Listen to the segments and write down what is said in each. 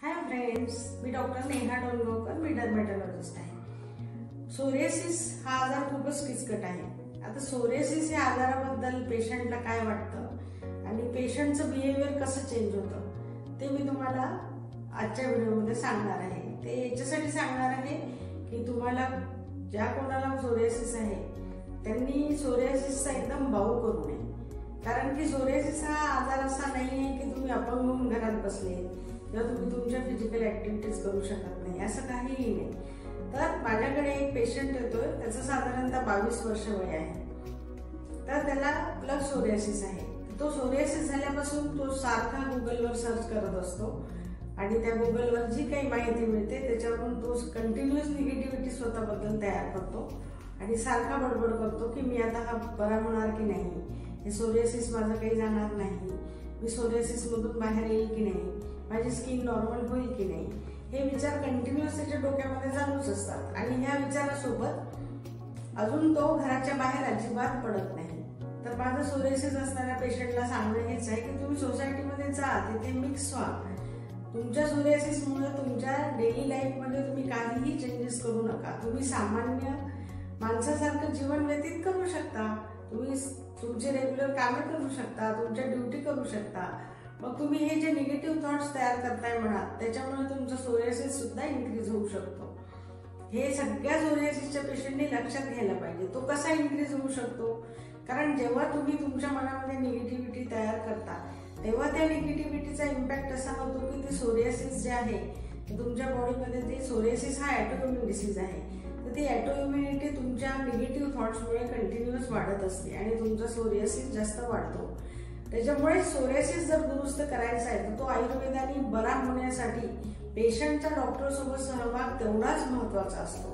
Hi friends, मी doctor Neha डोंगरकर, मी dermatologist आहे। Psoriasis हा आजार खूपच किचकट आहे। आता सोरियासिस या आजाराबद्दल पेशंटला काय वाटतं आणि पेशंटचं बिहेवियर कसं चेंज होतं ते मी तुम्हाला आजच्या व्हिडिओमध्ये सांगणार आहे। ते याच्यासाठी सांगणार आहे की तुम्हाला ज्या कोणाला सोरियासिस आहे त्यांनी सोरियासिसचा एकदम बाऊ करू नये, कारण की सोरियासिस हा आजार असा नाही आहे की तुम्ही अपंग होऊन घरात बसले किंवा तुम्ही तुमच्या फिजिकल ऍक्टिव्हिटीज करू शकत नाही, असं काहीही नाही। तर माझ्याकडे एक पेशंट येतोय, त्याचं साधारणतः 22 वर्ष वय आहे। तर त्याला प्लग सोरियासिस आहे। तो सोरियासिस झाल्यापासून तो सारखा गुगलवर सर्च करत असतो आणि त्या गुगलवर जी काही माहिती मिळते त्याच्यावरून तो कंटिन्युअस निगेटिव्हिटी स्वतःबद्दल तयार करतो आणि सारखा बडबड करतो की मी आता हा बरा होणार की नाही, हे सोरियासिस माझं काही जाणार नाही, मी सोरियासिस मधून बाहेर येईल की नाही, माझी स्किन नॉर्मल होईल की नाही, हे विचार कंटिन्युअस त्याच्या डोक्यामध्ये चालूच असतात। आणि ह्या विचारासोबत अजून तो घराच्या बाहेर अजिबात पडत नाही। तर माझं सोरियासिस असणाऱ्या पेशंटला सांगणं हेच आहे की तुम्ही सोसायटीमध्ये जा, तिथे मिक्स व्हा। तुमच्या सोरियासिसमुळे तुमच्या डेली लाईफमध्ये तुम्ही काहीही चेंजेस करू नका। तुम्ही सामान्य माणसासारखं जीवन व्यतीत करू शकता, तुम्ही तुमचे रेग्युलर कामे करू शकता, तुमच्या ड्युटी करू शकता। मग तुम्ही हे जे निगेटिव्ह थॉट्स तयार करताय मनात, त्याच्यामुळे तुमचा सोरियासिस सुद्धा इन्क्रीज होऊ शकतो। हे सगळ्या सोरियासिसच्या पेशंटनी लक्षात घ्यायला पाहिजे। तो कसा इन्क्रीज होऊ शकतो? कारण जेव्हा तुम्ही तुमच्या मनामध्ये निगेटिव्हिटी तयार करता तेव्हा त्या निगेटिव्हिटीचा इम्पॅक्ट असा होतो की ते सोरियासिस जे आहे तुमच्या बॉडीमध्ये, ते सोरियासिस हा ऑटोइम्युन डिसीज आहे, तर ती ऑटोइम्युनिटी तुमच्या निगेटिव्ह थॉट्समुळे कंटिन्युअस वाढत असते आणि तुमचा सोरियासिस जास्त वाढतो। त्याच्यामुळे सोरियासिस जर दुरुस्त करायचा आहे तर तो आयुर्वेदाने बरा होण्यासाठी पेशंटचा डॉक्टर सोबत सहभाग तेवढाच महत्वाचा असतो।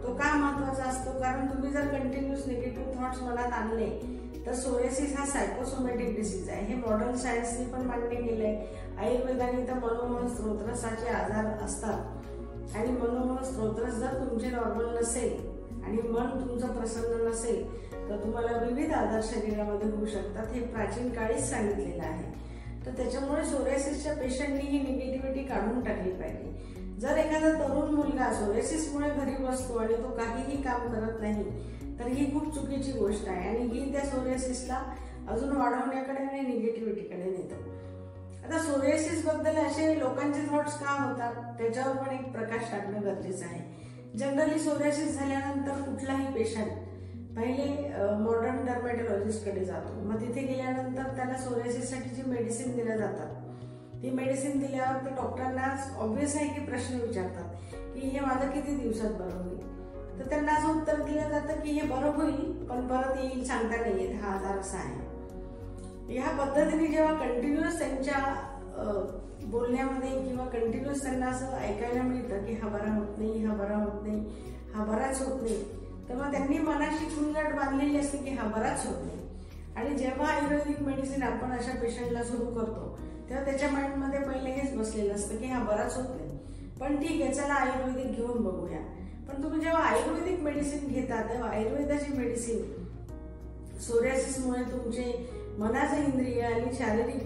तो का महत्वाचा असतो? कारण तुम्ही जर कंटिन्युअस निगेटिव्ह थॉट्स मनात आणले तर सोरियासिस हा सायकोसोमॅटिक डिसीज आहे। हे मॉडर्न सायन्सने पण मान्य केलंय। आयुर्वेदाने तर मनोमन स्त्रोत्रसाचे आजार असतात आणि मनोमन स्त्रोत्र जर तुमचे नॉर्मल नसेल आणि मन तुमचं प्रसन्न नसेल तर तुम्हाला विविध आजार शरीरामध्ये होऊ शकतात, हे प्राचीन काळीच सांगितलेलं आहे। तर त्याच्यामुळे सोरियासिसच्या पेशंटनी ही निगेटिव्हिटी काढून टाकली पाहिजे। जर एखादा तरुण मुलगा सोरियासिसमुळे घरी बसतो आणि तो काहीही काम करत नाही तर ही खूप चुकीची गोष्ट आहे आणि ही त्या सोरियासिसला अजून वाढवण्याकडे आणि निगेटिव्हिटीकडे नेतो। आता सोरियासिस बद्दल असे लोकांचे थॉट्स का होतात त्याच्यावर पण एक प्रकाश टाकणं गरजेचं आहे। जनरली सोरियासिस झाल्यानंतर कुठलाही पेशंट पहिले मॉडर्न डर्मेटोलॉजिस्ट कडे जातो। मग तिथे गेल्यानंतर त्याला सोरियासिससाठी जी मेडिसिन दिल्या जातात ती मेडिसिन दिल्यावर ते डॉक्टरांना ऑब्व्हियस आहे की प्रश्न विचारतात की हे माझं किती दिवसात बरं होईल। तर त्यांना असं उत्तर दिलं जातं की हे बरं होईल पण परत येईल सांगता नाही येत, हा आजार असा आहे। ह्या पद्धतीने जेव्हा कंटिन्युअस त्यांच्या बोलण्यामध्ये किंवा कंटिन्युअस त्यांना असं ऐकायला मिळतं की हा बरा होत नाही, हा बरा होत नाही, हा बराच होत नाही, तेव्हा त्यांनी मनाशी खुणगाठ बांधलेली असते की हा बराच होत नाही। आणि जेव्हा आयुर्वेदिक मेडिसिन आपण अशा पेशंटला सुरू करतो तेव्हा त्याच्या माइंडमध्ये पहिले हेच बसलेलं असतं की हा बराच होत नाही, पण ठीक आहे चला आयुर्वेदिक घेऊन बघूया। पण तुम्ही जेव्हा आयुर्वेदिक मेडिसिन घेता तेव्हा आयुर्वेदाची मेडिसिन सोरियासिसमुळे तुमचे मनाचे इंद्रिय आणि शारीरिक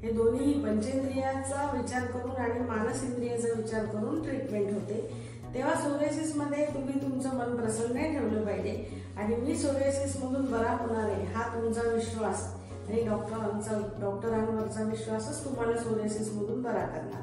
हे दोन्ही पंचेंद्रियाचा विचार करून आणि मानस इंद्रियाचा विचार करून ट्रीटमेंट होते। तेव्हा सोरियासिस मध्ये तुम्ही तुमचं मन प्रसन्न ठेवलं पाहिजे आणि मी सोरियासिस मधून बरा होणार आहे हा तुमचा विश्वास आणि डॉक्टरांवरचा विश्वासच तुम्हाला सोरियासिस मधून बरा करणार।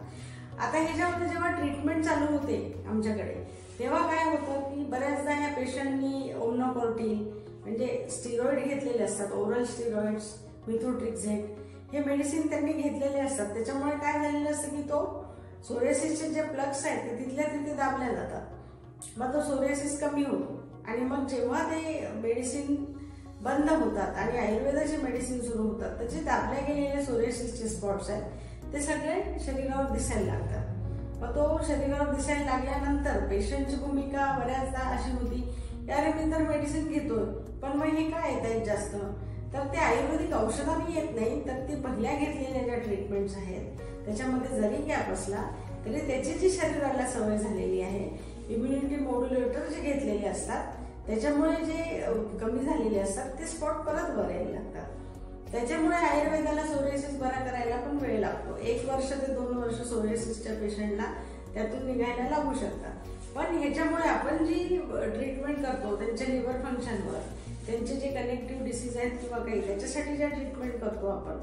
आता ह्याच्यामध्ये जेव्हा ट्रीटमेंट चालू होते आमच्याकडे तेव्हा काय होतं की बऱ्याचदा ह्या पेशंटनी ओमनोकॉर्टिल म्हणजे स्टिरॉइड घेतलेले असतात, ओरल स्टिरॉइड्स, मिथोट्रिक्झेट हे मेडिसिन त्यांनी घेतलेले असतात। त्याच्यामुळे काय झालेलं असतं की तो सोरियासिसचे जे प्लग्स आहेत ते तिथल्या तिथे दाबल्या जातात, मग तो सोरियासिस कमी होतो। आणि मग जेव्हा ते मेडिसिन बंद होतात आणि आयुर्वेदाचे मेडिसिन सुरू होतात तर जे दाबल्या गेलेले सोरियासिसचे स्पॉट्स आहेत ते सगळे शरीरावर दिसायला लागतात। मग तो शरीरावर दिसायला लागल्यानंतर पेशंटची भूमिका बऱ्याचदा अशी होती की अरे मी तर मेडिसिन घेतोय पण मग हे काय येत आहेत जास्त, तर ते आयुर्वेदिक औषधाने येत नाही, तर ते पहिल्या घेतलेल्या ज्या ट्रीटमेंट्स आहेत त्याच्यामध्ये जरी गॅप असला तरी त्याची जी शरीराला सवय झालेली आहे, इम्युनिटी मॉड्युलेटर जे घेतलेले असतात त्याच्यामुळे जे कमी झालेले असतात ते स्पॉट परत वर यायला लागतात। त्याच्यामुळे आयुर्वेदाला सोरियासिस बरा करायला पण वेळ लागतो. 1 वर्ष ते 2 वर्ष सोरियासिसच्या पेशंटला त्यातून निघायला लागू शकतात. पण ह्याच्यामुळे आपण जी ट्रीटमेंट करतो त्यांच्या लिव्हर फंक्शनवर, त्यांचे जे कनेक्टिव्ह डिसीज आहेत किंवा काही त्याच्यासाठी ज्या ट्रीटमेंट करतो आपण,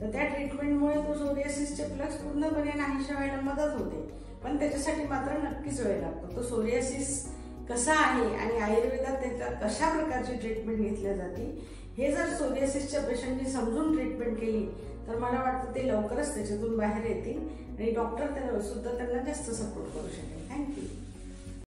तर त्या ट्रीटमेंटमुळे तो सोरियासिसचे प्लस पूर्णपणे नाहीसे व्हायला मदत होते. पण त्याच्यासाठी मात्र नक्कीच वेळ लागतो. तो सोरियासिस कसा आहे आणि आयुर्वेदात त्याच्या कशा प्रकारची ट्रीटमेंट घेतली जाते हे जर सोरियासिसच्या पेशंटनी समजून ट्रीटमेंट केली तर मला वाटतं ते लवकरच त्याच्यातून बाहेर येतील आणि डॉक्टर सुद्धा त्यांना जास्त सपोर्ट करू शकेल. थँक्यू.